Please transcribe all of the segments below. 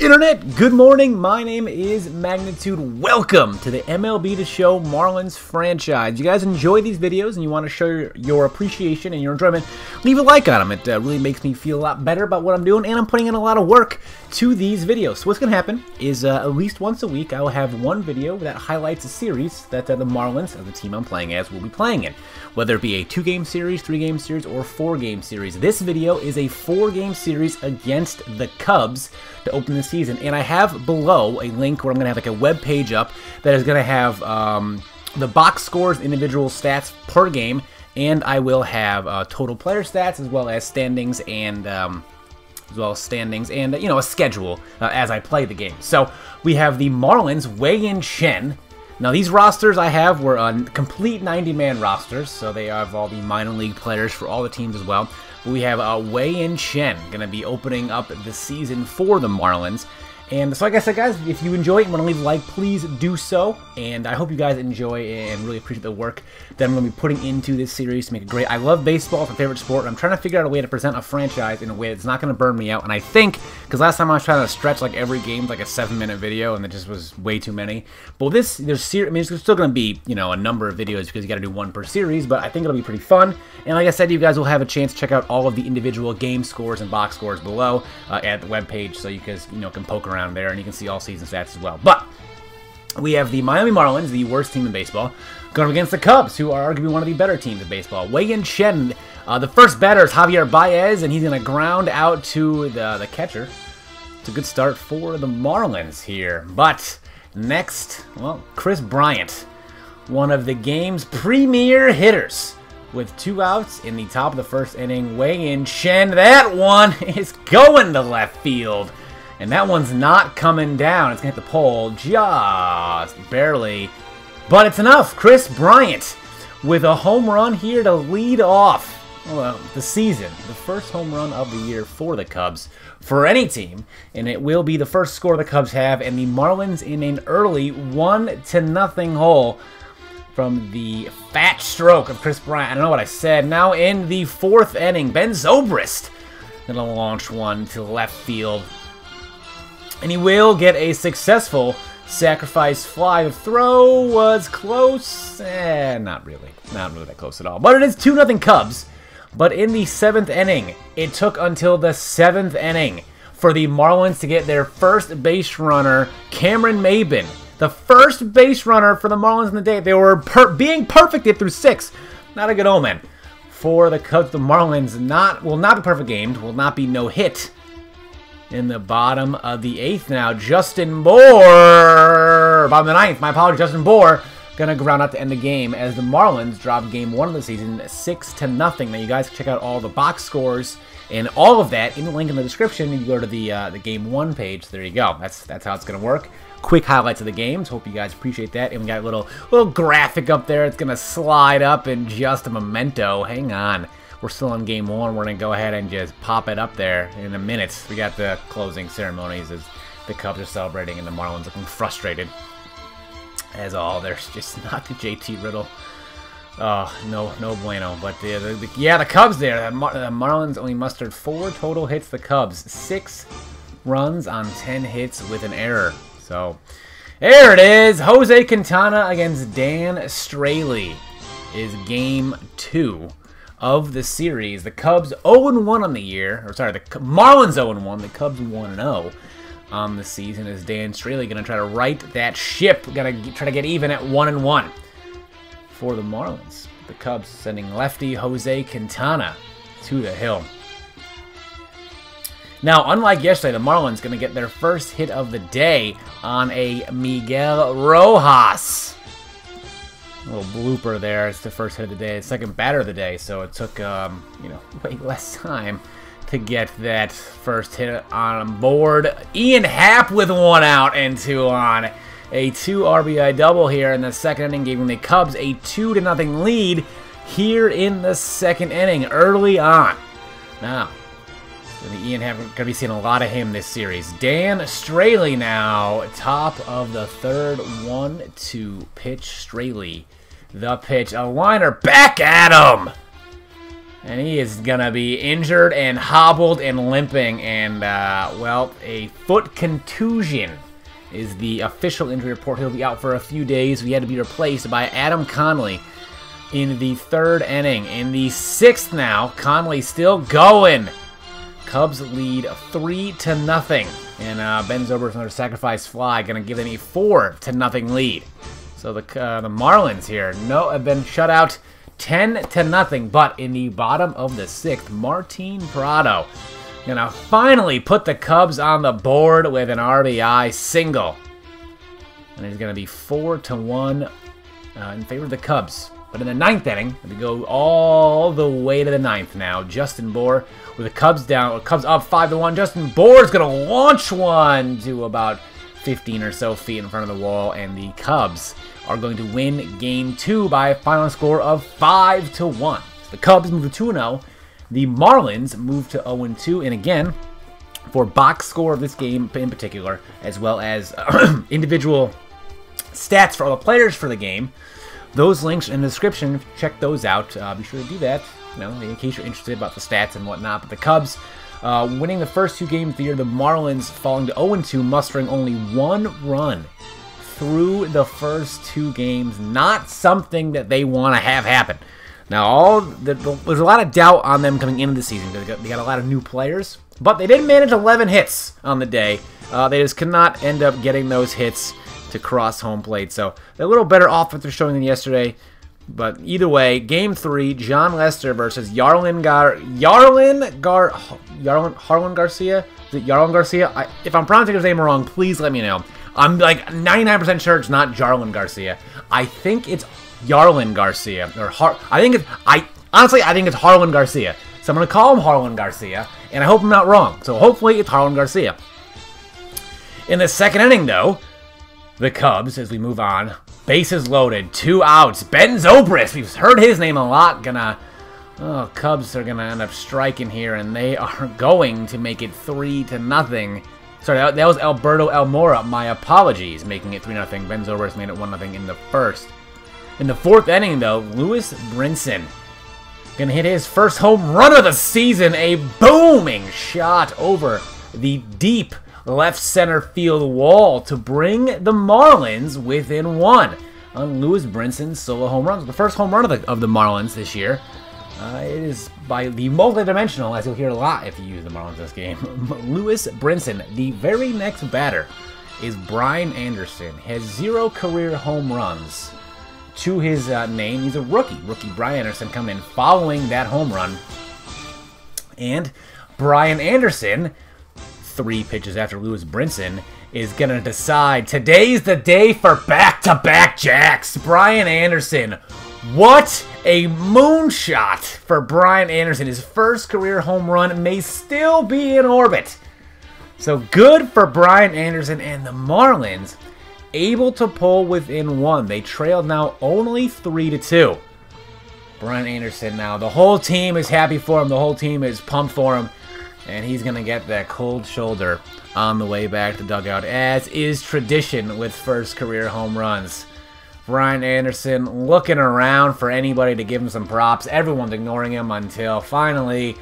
Internet, good morning. My name is Magnitude. Welcome to the MLB the Show Marlins franchise. You guys enjoy these videos and you want to show your appreciation and your enjoyment, leave a like on them. It really makes me feel a lot better about what I'm doing, and I'm putting in a lot of work to these videos. So what's going to happen is at least once a week I will have one video that highlights a series that the Marlins, the team I'm playing as, will be playing in. Whether it be a 2-game series, 3-game series, or 4-game series. This video is a 4-game series against the Cubs to open the season. And I have below a link where I'm going to have like a web page up that is going to have the box scores, individual stats per game, and I will have total player stats as well as standings and you know, a schedule as I play the game. So we have the Marlins Wei-Yin Chen. Now these rosters I have were complete 90-man rosters, so they have all the minor league players for all the teams as well. We have Wei-Yin Chen going to be opening up the season for the Marlins. And so like I said, guys, if you enjoy it and want to leave a like, please do so. And I hope you guys enjoy and really appreciate the work that I'm going to be putting into this series to make it great. I love baseball. It's my favorite sport. And I'm trying to figure out a way to present a franchise in a way that's not going to burn me out. And I think, because last time I was trying to stretch like every game like a 7-minute video, and it just was way too many. But this, there's still going to be, you know, a number of videos because you got to do one per series. But I think it'll be pretty fun. And like I said, you guys will have a chance to check out all of the individual game scores and box scores below at the webpage, so you guys, you know, can poke around there and you can see all season stats as well. But we have the Miami Marlins, the worst team in baseball, going against the Cubs, who are arguably one of the better teams in baseball. Wei-Yin Chen, the first batter is Javier Baez, and he's going to ground out to the catcher. It's a good start for the Marlins here. But next, well, Kris Bryant, one of the game's premier hitters, with 2 outs in the top of the first inning. Wei-Yin Chen, that one is going to left field. And that one's not coming down. It's going to hit the pole just barely. But it's enough. Kris Bryant with a home run here to lead off the season. The first home run of the year for the Cubs, for any team. And it will be the first score the Cubs have. And the Marlins in an early 1-0 hole from the fat stroke of Kris Bryant. I don't know what I said. Now in the 4th inning, Ben Zobrist going to launch one to left field. And he will get a successful sacrifice fly. The throw was close. Not really that close at all. But it is 2-0 Cubs. But in the 7th inning, it took until the 7th inning for the Marlins to get their first base runner, Cameron Maybin. The first base runner for the Marlins in the day. They were being perfected through 6. Not a good omen for the Cubs. The Marlins will not be perfect gamed. Will not be no hit. In the bottom of the 8th now, Justin Bour, bottom of the 9th, my apologies, Justin Bour, gonna ground out to end the game as the Marlins drop game 1 of the season 6-0. Now you guys can check out all the box scores and all of that in the link in the description. You go to the game 1 page. There you go. That's how it's gonna work. Quick highlights of the games. Hope you guys appreciate that. And we got a little graphic up there. It's gonna slide up in just a memento. Hang on. We're still in game 1. We're going to go ahead and just pop it up there in a minute. We got the closing ceremonies as the Cubs are celebrating and the Marlins looking frustrated. As all, there's just not the JT Riddle. Oh, no bueno. But the Cubs there. The Marlins only mustered 4 total hits. The Cubs, 6 runs on 10 hits with an error. So, there it is. Jose Quintana against Dan Straley is game 2 of the series. The Cubs 0-1 on the year. Or sorry, the Marlins 0-1. The Cubs 1-0 on the season. Is Dan Straley going to try to right that ship? Going to try to get even at 1-1 for the Marlins. The Cubs sending lefty Jose Quintana to the hill. Now, unlike yesterday, the Marlins going to get their first hit of the day on a Miguel Rojas. A little blooper there. It's the first hit of the day, the second batter of the day, so it took, you know, way less time to get that first hit on board. Ian Happ with 1 out and 2 on. A 2 RBI double here in the 2nd inning, giving the Cubs a 2-0 lead here in the 2nd inning, early on. Now, Ian Happ, going to be seeing a lot of him this series. Dan Straley now, top of the 3rd, 1-2 pitch. Straley, the pitch, a liner, back at him! And he is going to be injured and hobbled and limping. And, well, a foot contusion is the official injury report. He'll be out for a few days. He had to be replaced by Adam Conley in the 3rd inning. In the 6th now, Conley still going. Cubs lead 3-0. And Ben Zobrist with another sacrifice fly, going to give them a 4-0 lead. So the Marlins here have been shut out 10-0. But in the bottom of the 6th, Martin Prado gonna finally put the Cubs on the board with an RBI single. And it's gonna be 4-1 in favor of the Cubs. But in the 9th inning, we go all the way to the 9th now. Justin Bour with the Cubs down, Cubs up 5-1. Justin Bour's gonna launch one to about 15 or so feet in front of the wall, and the Cubs are going to win Game 2 by a final score of 5-1. So the Cubs move to 2-0. The Marlins move to 0-2, and again, for box score of this game in particular, as well as individual stats for all the players for the game, those links in the description, check those out. Be sure to do that, in case you're interested about the stats and whatnot. But the Cubs winning the first 2 games of the year, the Marlins falling to 0-2, mustering only 1 run through the first 2 games. Not something that they want to have happen. Now, there's a lot of doubt on them coming into the season. They got a lot of new players, but they did manage 11 hits on the day. They just could not end up getting those hits to cross home plate. So they're a little better offensive showing than yesterday. But either way, Game 3, John Lester versus Harlan Garcia. Is it Yarlin Garcia? If I'm pronouncing his name wrong, please let me know. I'm like 99% sure it's not Jarlin Garcia. I think it's Yarlin Garcia, honestly, I think it's Harlan Garcia. So I'm going to call him Harlan Garcia, and I hope I'm not wrong. So hopefully it's Harlan Garcia. In the 2nd inning, though, the Cubs, as we move on, bases loaded, 2 outs. Ben Zobrist, we've heard his name a lot. Cubs are gonna end up striking here, and they are going to make it 3-0. Sorry, that was Alberto Almora. My apologies, making it 3-0. Ben Zobrist made it 1-0 in the 1st. In the 4th inning, though, Lewis Brinson gonna hit his first home run of the season. A booming shot over the deep left center field wall to bring the Marlins within 1 on Lewis Brinson's solo home run. The first home run of the Marlins this year. It is by the multidimensional, as you'll hear a lot if you use the Marlins this game, Lewis Brinson. The very next batter is Brian Anderson. Has 0 career home runs to his name. He's a rookie. Rookie Brian Anderson coming in following that home run. And Brian Anderson, 3 pitches after Lewis Brinson, is going to decide today's the day for back-to-back jacks. Brian Anderson, what a moonshot for Brian Anderson. His first career home run may still be in orbit. So good for Brian Anderson, and the Marlins able to pull within 1. They trailed now only 3-2. Brian Anderson now, the whole team is happy for him. The whole team is pumped for him. And he's going to get that cold shoulder on the way back to dugout, as is tradition with first career home runs. Brian Anderson looking around for anybody to give him some props. Everyone's ignoring him until finally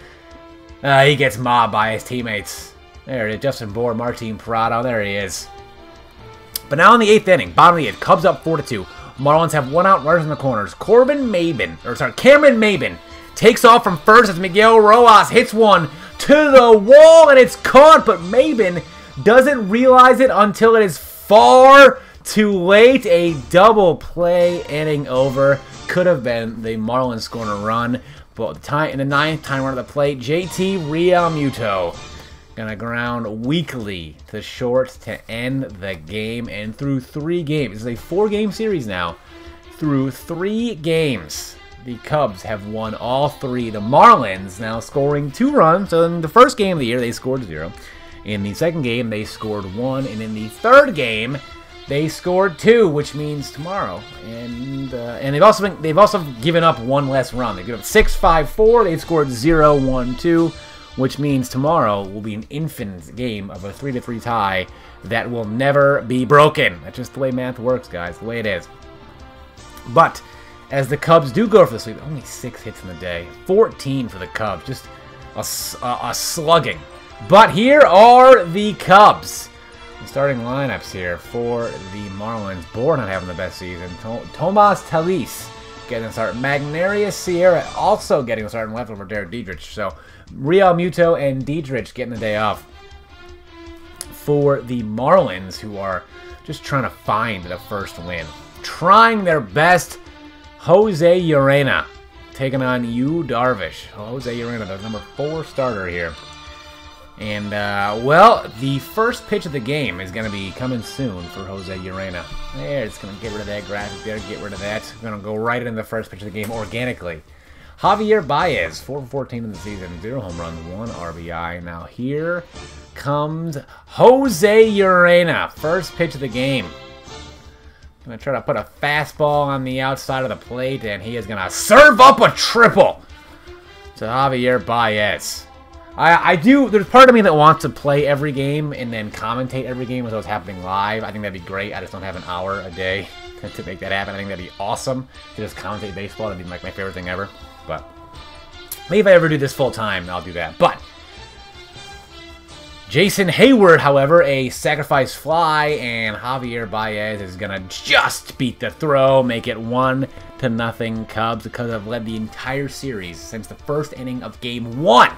he gets mobbed by his teammates. There it is, Justin Bour, Martin Prado, there he is. But now in the 8th inning, bottom of the 8th, Cubs up 4-2. Marlins have 1 out, runners in the corners. Cameron Maben takes off from first as Miguel Rojas hits one to the wall, and it's caught, but Maben doesn't realize it until it is far too late. A double play inning over. Could have been the Marlins scoring a run, but in the 9th, time run of the plate, JT Realmuto gonna ground weakly to short to end the game. And through 3 games, this is a 4-game series now. Through 3 games, the Cubs have won all 3. The Marlins now scoring 2 runs. So in the first game of the year, they scored 0. In the second game, they scored 1. And in the third game, they scored 2, which means tomorrow. And they've also given up 1 less run. They've given up 6-5-4. They've scored 0-1-2, which means tomorrow will be an infinite game of a 3-3 tie that will never be broken. That's just the way math works, guys. The way it is. But as the Cubs do go for the sweep. Only 6 hits in the day. 14 for the Cubs. Just a slugging. But here are the Cubs. The starting lineups here for the Marlins. Bohr not having the best season. Tomas Talis getting the start. Magnarius Sierra also getting the start in left over Derek Dietrich. So Real Muto and Dietrich getting the day off for the Marlins, who are just trying to find the first win. Trying their best. Jose Urena taking on Yu Darvish. Jose Urena, the number 4 starter here. And, well, the first pitch of the game is going to be coming soon for Jose Urena. There, it's going to get rid of that graphic there, get rid of that. Going to go right into the first pitch of the game organically. Javier Baez, 4 for 14 in the season, 0 home runs, 1 RBI. Now here comes Jose Urena, first pitch of the game. Going to try to put a fastball on the outside of the plate, and he is going to serve up a triple to Javier Baez. There's part of me that wants to play every game and then commentate every game as though it's happening live. I think that'd be great. I just don't have an hour a day to make that happen. I think that'd be awesome to just commentate baseball. That'd be like my favorite thing ever. But maybe if I ever do this full time, I'll do that. But Jason Hayward, however, a sacrifice fly, and Javier Baez is going to just beat the throw, make it 1-0 Cubs, because I've led the entire series since the first inning of Game 1.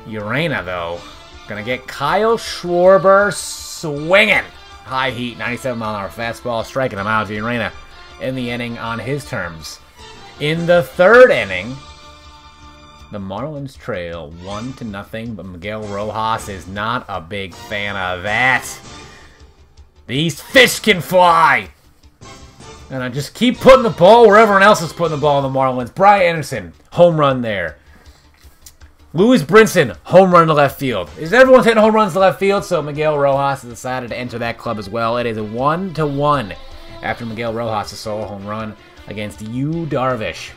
Urena, though, going to get Kyle Schwarber swinging. High heat, 97-mile-an-hour fastball, striking him out to Urena in the inning on his terms. In the third inning, the Marlins trail 1-0, but Miguel Rojas is not a big fan of that. These fish can fly. And I just keep putting the ball where everyone else is putting the ball in the Marlins. Brian Anderson, home run there. Lewis Brinson, home run to left field. Everyone's hitting home runs to left field, so Miguel Rojas has decided to enter that club as well. It is a 1-1 after Miguel Rojas' solo home run against Yu Darvish.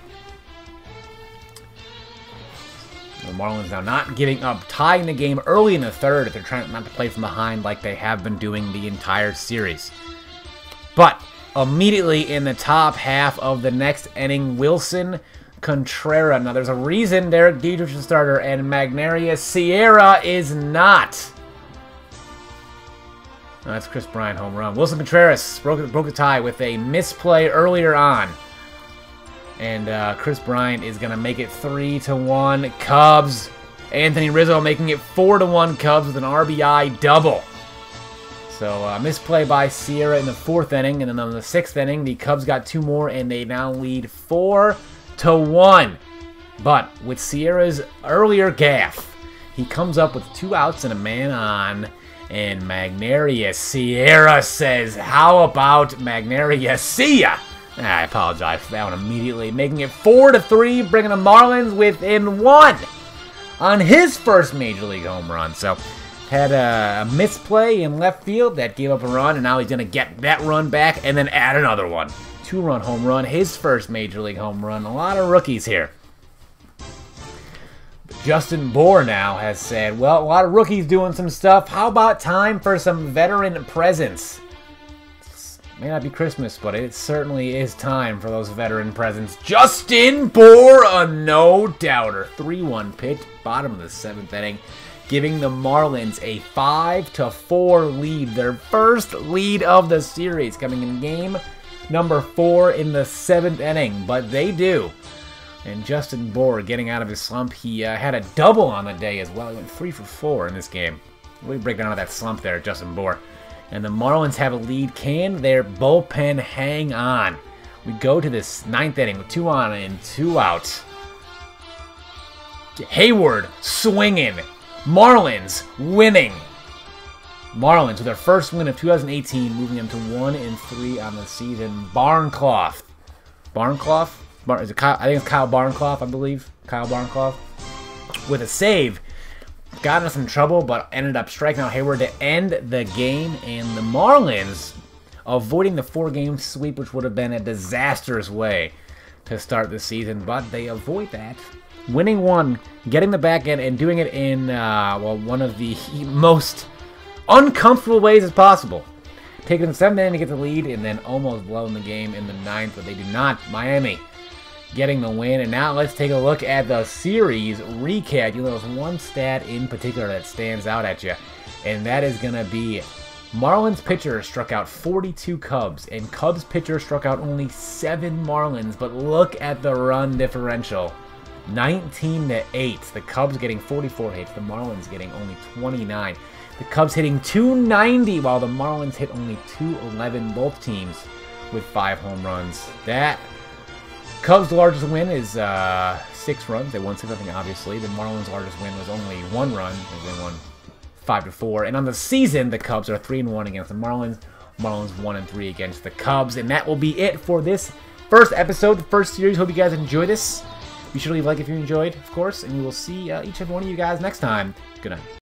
The Marlins now not giving up, tying the game early in the third if they're trying not to play from behind like they have been doing the entire series. But immediately in the top half of the next inning, Wilson Contreras. Now, there's a reason Derek Dietrich is the starter and Magnarius Sierra is not. No, that's Chris Bryant home run. Wilson Contreras broke the tie with a misplay earlier on. And Chris Bryant is going to make it 3-1 Cubs. Anthony Rizzo making it 4-1 Cubs with an RBI double. So, misplay by Sierra in the 4th inning. And then in the 6th inning, the Cubs got 2 more, and they now lead 4-1. But with Sierra's earlier gaffe, he comes up with 2 outs and a man on. And Magnarius Sierra says, how about Magnarius Sierra? I apologize for that one immediately. Making it 4-3, bringing the Marlins within 1 on his first Major League home run. So, had a misplay in left field that gave up a run, and now he's going to get that run back and then add another one. 2-run home run, his first Major League home run. A lot of rookies here. Justin Bohr now has said, well, a lot of rookies doing some stuff. How about time for some veteran presence? May not be Christmas, but it certainly is time for those veteran presents. Justin Bohr, a no-doubter. 3-1 pitch, bottom of the 7th inning, giving the Marlins a 5-4 lead. Their first lead of the series, coming in game number 4 in the 7th inning. But they do. And Justin Bohr getting out of his slump. He had a double on the day as well. He went 3 for 4 in this game. Really break down that slump there, Justin Bohr. And the Marlins have a lead. Can their bullpen hang on? We go to this 9th inning with 2 on and 2 out. Hayward swinging. Marlins winning. Marlins with their first win of 2018, moving them to 1-3 on the season. Barnclough. Is it Kyle? I think it's Kyle Barnclough, I believe. Kyle Barnclough with a save. Got into some trouble, but ended up striking out Hayward to end the game. And the Marlins avoiding the 4-game sweep, which would have been a disastrous way to start the season. But they avoid that. Winning 1, getting the back end, and doing it in, well, one of the most uncomfortable ways as possible. taking them 7 innings to get the lead, and then almost blowing the game in the 9th, but they do not. Miami getting the win. And now let's take a look at the series recap. You know, there's one stat in particular that stands out at you, and that is going to be Marlins pitcher struck out 42 Cubs, and Cubs pitcher struck out only 7 Marlins. But look at the run differential. 19-8. The Cubs getting 44 hits, the Marlins getting only 29. The Cubs hitting 290 while the Marlins hit only 211, both teams with 5 home runs. That Cubs' largest win is 6 runs. They won 6, I think, obviously. The Marlins' largest win was only 1 run, as they won 5-4. And on the season, the Cubs are 3-1 against the Marlins. Marlins 1-3 against the Cubs. And that will be it for this first episode, the first series. Hope you guys enjoy this. Be sure to leave a like if you enjoyed, of course. And we will see each and one of you guys next time. Good night.